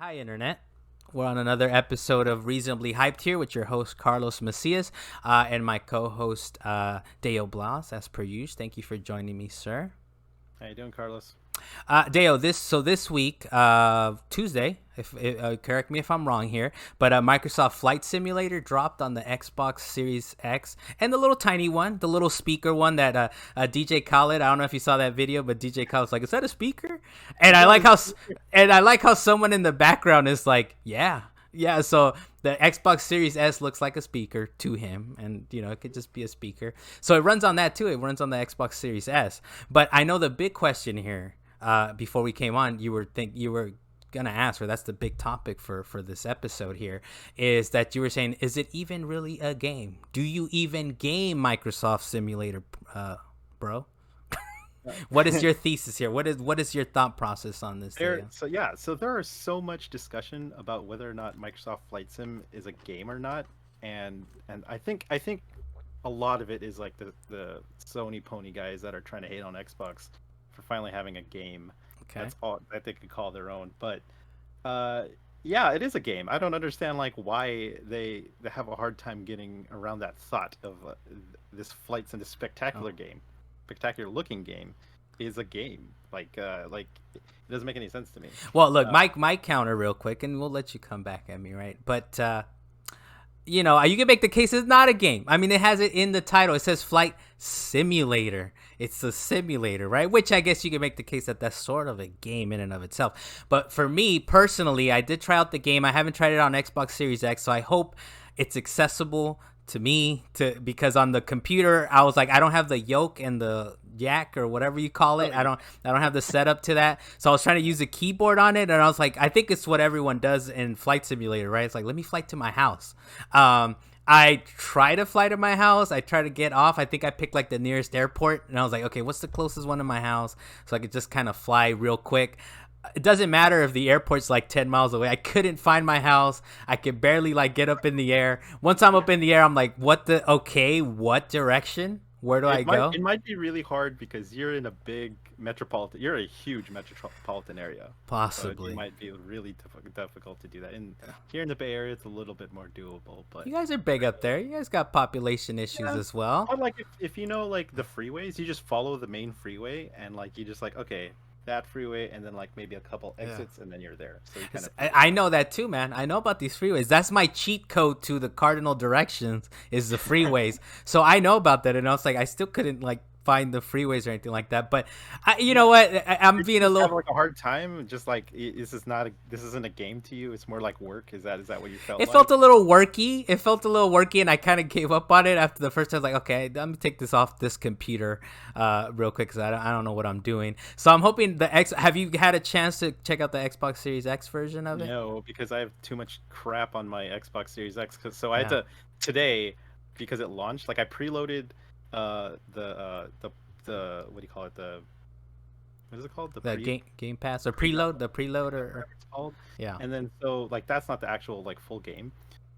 Hi, Internet. We're on another episode of Reasonably Hyped here with your host, Carlos Macias, and my co-host, Deo Blas, as per usual. Thank you for joining me, sir. How you doing, Carlos? Deo, this week, Tuesday, if correct me if I'm wrong here, but Microsoft Flight Simulator dropped on the Xbox Series X, and the little tiny one, the little speaker one that DJ Khaled. I don't know if you saw that video, but DJ Khaled's like, "Is that a speaker?" And I like how someone in the background is like, "Yeah." Yeah, so the Xbox Series S looks like a speaker to him, and it could just be a speaker. So it runs on that too. It runs on the Xbox Series S. But I know the big question here, before we came on, you were gonna ask, or that's the big topic for this episode here, is that you were saying, is it even really a game? Do you even game Microsoft Simulator, bro? What is your thesis here? What is your thought process on this? So there is so much discussion about whether or not Microsoft Flight Sim is a game or not, and I think a lot of it is like the Sony pony guys that are trying to hate on Xbox for finally having a game. Okay. That's all that they could call their own. But yeah, it is a game. I don't understand like why they have a hard time getting around that thought of this Flight Sim, this spectacular game, spectacular looking game, is a game. Like it doesn't make any sense to me. Well, look, my counter real quick, and we'll let you come back at me, right? But you can make the case it's not a game. I mean, it has it in the title. It says Flight Simulator. It's a simulator, right? Which I guess you can make the case that that's sort of a game in and of itself. But for me personally, I did try out the game. I haven't tried it on Xbox Series X, so I hope it's accessible to me because on the computer I was like, I don't have the yoke and the yak or whatever you call it. I don't have the setup to that. So I was trying to use a keyboard on it, and I was like, I think it's what everyone does in Flight Simulator, right? It's like, let me fly to my house. I try to fly to my house. I try to get off. I think I picked like the nearest airport, and I was like, okay, what's the closest one to my house? So I could just kind of fly real quick. It doesn't matter if the airport's like 10 miles away. I couldn't find my house. I could barely like get up in the air. Once I'm up in the air, I'm like, what direction? Where do I go? It might be really hard because you're in a big metropolitan. You're a huge metropolitan area. Possibly. So it might be really difficult to do that. And here in the Bay Area, it's a little bit more doable. But you guys are big up there. You guys got population issues as well. But like if you know like the freeways, you just follow the main freeway, and like you just like, okay, that freeway, and then like maybe a couple exits, and then you're there. So you kind of I know that too, man. I know about these freeways. That's my cheat code to the cardinal directions is the freeways. So I know about that, and I was like, I still couldn't like find the freeways or anything like that. But you know what? I'm being a little have like a hard time. Just like this isn't a game to you. It's more like work. Is that what you felt? It felt a little worky. And I kind of gave up on it after the first time. I was like, okay, let me take this off this computer real quick because I don't know what I'm doing. So I'm hoping have you had a chance to check out the Xbox Series X version of it? No, because I have too much crap on my Xbox Series X. So I had to today, because it launched. Like I preloaded the what do you call it, what is it called, the game pass or preload, the preload or it's called. Yeah. And then so like that's not the actual like full game,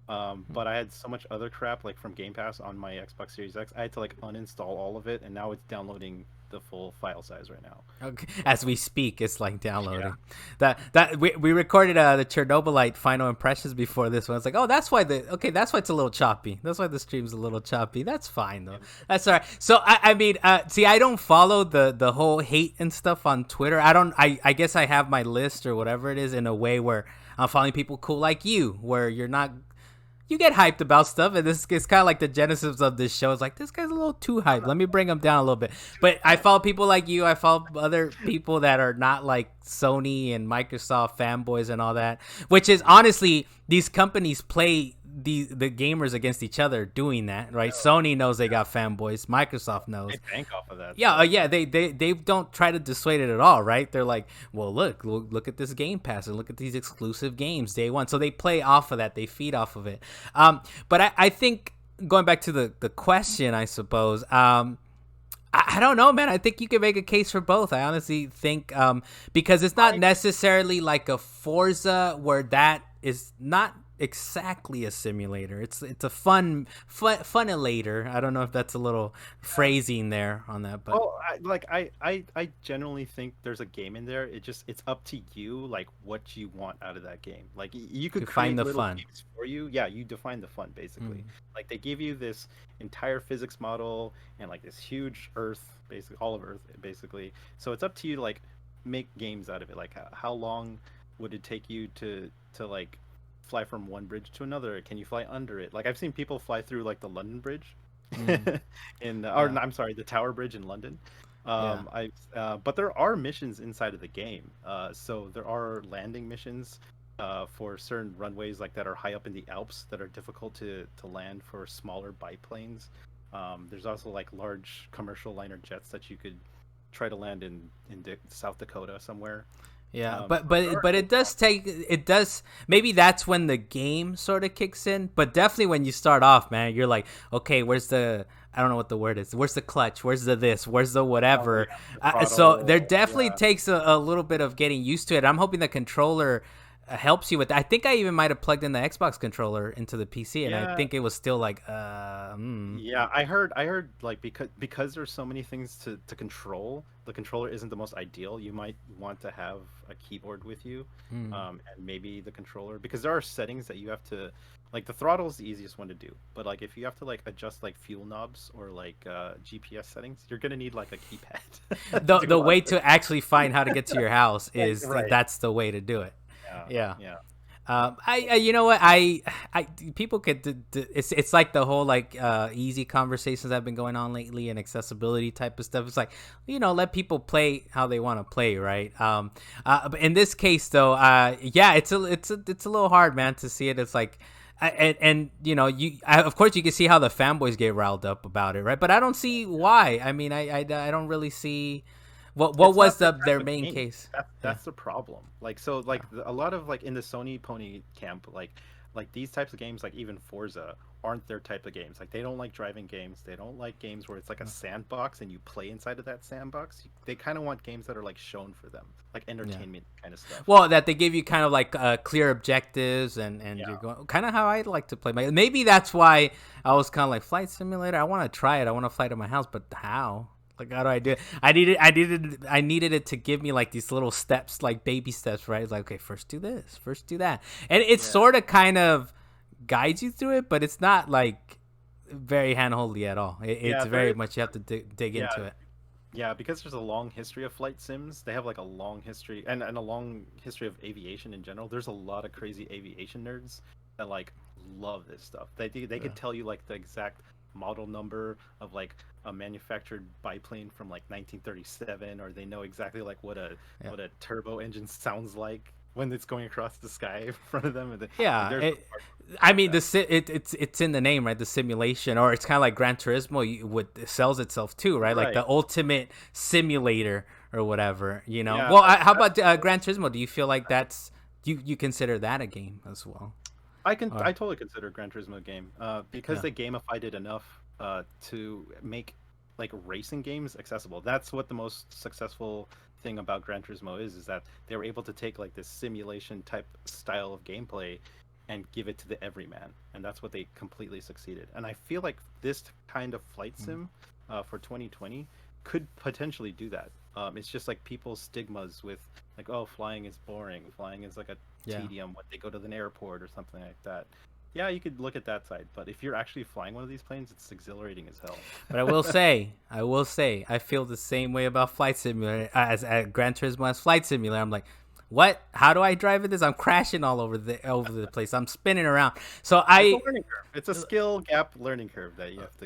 but I had so much other crap like from Game Pass on my Xbox Series X. I had to like uninstall all of it, and now it's downloading the full file size right now. Okay. As we speak, it's like downloading. Yeah. That we recorded the Chernobylite final impressions before this one. It's like, oh, that's why it's a little choppy. That's why the stream's a little choppy. That's fine though. That's all right. So I mean, see, I don't follow the whole hate and stuff on Twitter. I guess I have my list or whatever it is in a way where I'm following people cool like you, where you get hyped about stuff, and this is kind of like the genesis of this show. It's like, this guy's a little too hyped. Let me bring him down a little bit. But I follow people like you. I follow other people that are not like Sony and Microsoft fanboys and all that, which is honestly, these companies play the gamers against each other doing that, right? Sony knows they got fanboys. Microsoft knows. They bank off of that. Yeah, they don't try to dissuade it at all, right? They're like, well, look at this Game Pass and look at these exclusive games day one. So they play off of that. They feed off of it. But I think going back to the question, I suppose, I don't know, man. I think you can make a case for both. I honestly think because it's not necessarily like a Forza where that is not exactly a simulator. It's a funilator. I don't know if that's a little phrasing there on that, but Well, I generally think there's a game in there. It's up to you, like what you want out of that game. Like you to could find create the little fun. games for you. Yeah, you define the fun basically. Mm, Like they give you this entire physics model and like this huge Earth, basically all of Earth, basically. So it's up to you to like make games out of it. Like how long would it take you to like fly from one bridge to another? Can you fly under it? Like I've seen people fly through like the London Bridge mm, or yeah, no, I'm sorry, the Tower Bridge in London. yeah. But there are missions inside of the game. So there are landing missions for certain runways like that are high up in the Alps that are difficult to land for smaller biplanes. There's also like large commercial liner jets that you could try to land in South Dakota somewhere. Yeah, So there are, but it does maybe that's when the game sort of kicks in, but definitely when you start off, man, you're like, okay, where's the I don't know what the word is. Where's the clutch? Where's the this? Where's the oh whatever? yeah, the So there throttle. definitely Yeah. takes a little bit of getting used to it. I'm hoping the controller helps you with that. I think I even might have plugged in the Xbox controller into the PC, and I Yeah, think it was still like, yeah, I heard like because there's so many things to control, the controller isn't the most ideal. You might want to have a keyboard with you, mm, and maybe the controller because there are settings that you have to like the throttle is the easiest one to do. But like if you have to like adjust like fuel knobs or like GPS settings, you're gonna need like a keypad to the do a lot way of it. to actually find how to get to your house Right, is right. that's the way to do it. Yeah, Yeah. yeah. I you know what I people could it's like the whole like easy conversations that have been going on lately and accessibility type of stuff. It's like let people play how they want to play, right? But in this case though, yeah, it's a little hard, man, to see it. It's like. And of course you can see how the fanboys get riled up about it, right? But I don't see why. I mean, I don't really see what It's was not their their type of main game. case. Yeah, That's the problem. Like so, like a lot of like in the Sony Pony camp, like these types of games, like even Forza, aren't their type of games. Like they don't like driving games. They don't like games where it's like a sandbox and you play inside of that sandbox. They kind of want games that are like shown for them, like yeah. entertainment kind of stuff. Well, that they give you kind of like clear objectives, and you're Yeah, going kind of how I like to play. Maybe that's why I was kind of like flight simulator. I want to try it. I want to fly to my house, but how? Like how do I do it? I needed it to give me like these little steps, like baby steps, right? It's like okay, first do this, first do that, and it yeah, sort of kind of guides you through it, but it's not like very handholdy at all. It's yeah. There very is. much you have to dig Yeah, into it. yeah. Because there's a long history of flight sims. They have like a long history and a long history of aviation in general. There's a lot of crazy aviation nerds that like love this stuff. They Yeah, could tell you like the exact model number of like a manufactured biplane from like 1937, or they know exactly like yeah. what a turbo engine sounds like when it's going across the sky in front of them. Yeah, There's I like mean that. it's in the name, right? The simulation, or it's kind of like Gran Turismo. What it sells itself too, right? Like Right. the ultimate simulator or whatever. Yeah, Well, how that's about Gran Turismo? Do you feel like that's you consider that a game as well? I Or totally consider Gran Turismo a game because yeah, they gamified it enough to make like racing games accessible. That's what the most successful thing about Gran Turismo is that they were able to take like this simulation type style of gameplay and give it to the everyman, and that's what they completely succeeded. And I feel like this kind of flight mm, sim for 2020 could potentially do that. It's just like people's stigmas with like, oh, flying is boring, flying is like a yeah. tedium when they go to an airport or something like that. Yeah, you could look at that side, but if you're actually flying one of these planes, it's exhilarating as hell. But I will say, I feel the same way about Flight Simulator as at Gran Turismo as Flight Simulator. I'm like, what? How do I drive this? I'm crashing all over the place. I'm spinning around. So It's a I learning curve. It's a skill gap learning curve that you have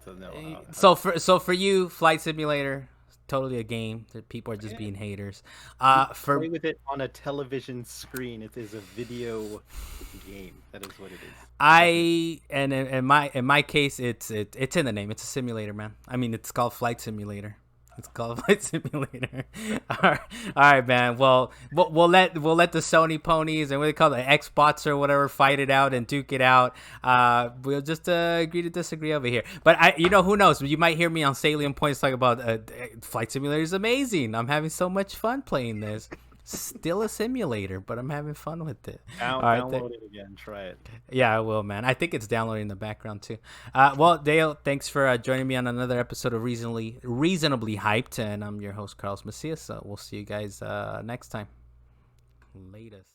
to know how to. so for you, Flight Simulator, totally a game. That people are just Yeah. being haters. You For play with it on a television screen. It is a video game. That is what it is. Nothing. I and in my case, it's in the name. It's a simulator, man. I mean, it's called Flight Simulator. It's called Flight Simulator. All right, man. Well, we'll let the Sony ponies and what they call the Xbots or whatever fight it out and duke it out. We'll just agree to disagree over here. But who knows? You might hear me on Salient Points talk about Flight Simulator is amazing. I'm having so much fun playing this. Still a simulator, but I'm having fun with it. All right, Download it again. Try it. yeah, I will, man. I think it's downloading in the background too. Well, Dale, thanks for joining me on another episode of Reasonably Hyped, and I'm your host, Carlos Macias. So we'll see you guys next time. Latest.